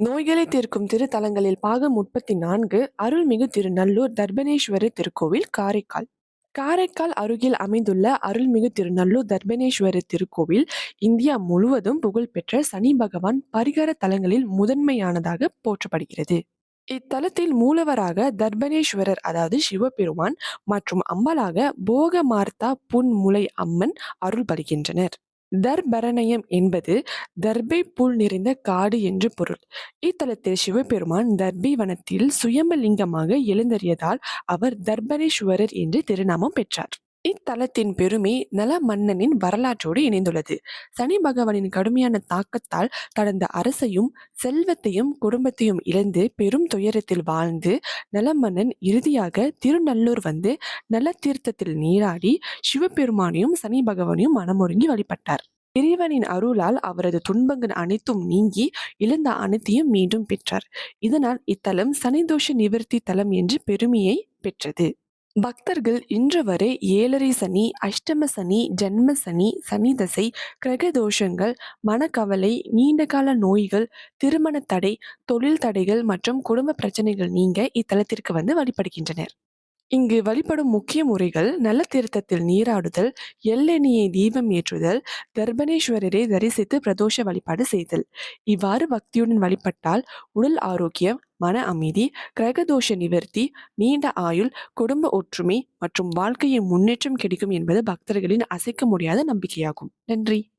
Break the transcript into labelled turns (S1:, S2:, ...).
S1: நோய்களை தீர்க்கும் திருத்தலங்களில் பாகம் 34 அருள்மிகு திருநல்லூர் தர்பனேஸ்வரர் திருக்கோவில் காரைக்கால். காரைக்கால் அருகில் அமைந்துள்ள அருள்மிகு திருநல்லூர் தர்பனேஸ்வரர் திருக்கோவில் இந்தியா முழுவதும் புகழ்பெற்ற சனி பகவான் பரிகார தலங்களில் முதன்மையானதாக போற்றப்படுகிறது. இத்தலத்தில் மூலவராக தர்பனேஸ்வரர் அதாவது சிவபெருமான் மற்றும் அம்பலாக போகமார்த்தா புன்முலை அம்மன் அருள்படுகின்றனர். தர்பரணயம் என்பது தர்பை புல் நிறைந்த காடு என்று பொருள். இத்தலத்தில் சிவபெருமான் தர்பை வனத்தில் சுயம்பலிங்கமாக எழுந்தறியதால் அவர் தர்பணேஸ்வரர் என்று திருநாமம் பெற்றார். இத்தலத்தின் பெருமை நல மன்னனின் வரலாற்றோடு இணைந்துள்ளது. சனி பகவானின் கடுமையான தாக்கத்தால் தனது அரசையும் செல்வத்தையும் குடும்பத்தையும் இழந்து பெரும் துயரத்தில் வாழ்ந்து நலமன்னன் இறுதியாக திருநல்லூர் வந்து நல தீர்த்தத்தில் நீராடி சிவபெருமானையும் சனி பகவானையும் மனமுருங்கி வழிபட்டார். இறைவனின் அருளால் அவரது துன்பங்கள் அனைத்தும் நீங்கி இழந்த அனைத்தையும் மீண்டும் பெற்றார். இதனால் இத்தலம் சனிதோஷ நிவர்த்தி தலம் என்று பெருமையை பெற்றது. பக்தர்கள் இன்று வரை 7.5 சனி, அஷ்டம சனி, ஜன்ம சனி, சனி தசை, கிரக தோஷங்கள், மனக்கவலை, நீண்டகால நோய்கள், திருமண தடை, தொழில் தடைகள் மற்றும் குடும்ப பிரச்சனைகள் நீங்க இத்தலத்திற்கு வந்து வழிபடுகின்றனர். இங்கு வழிபடும் முக்கிய முறைகள் நல்ல தீர்த்தத்தில் நீராடுதல், எள்ளெண்ணெயை தீபம் ஏற்றுதல், தர்பணேஸ்வரரை தரிசித்து பிரதோஷ வழிபாடு செய்தல். இவ்வாறு பக்தியுடன் வழிபட்டால் உடல் ஆரோக்கியம், மன அமைதி, கிரகதோஷ நிவர்த்தி, நீண்ட ஆயுள், குடும்ப ஒற்றுமை மற்றும் வாழ்க்கையின் முன்னேற்றம் கிடைக்கும் என்பது பக்தர்களின் அசைக்க முடியாத நம்பிக்கையாகும். நன்றி.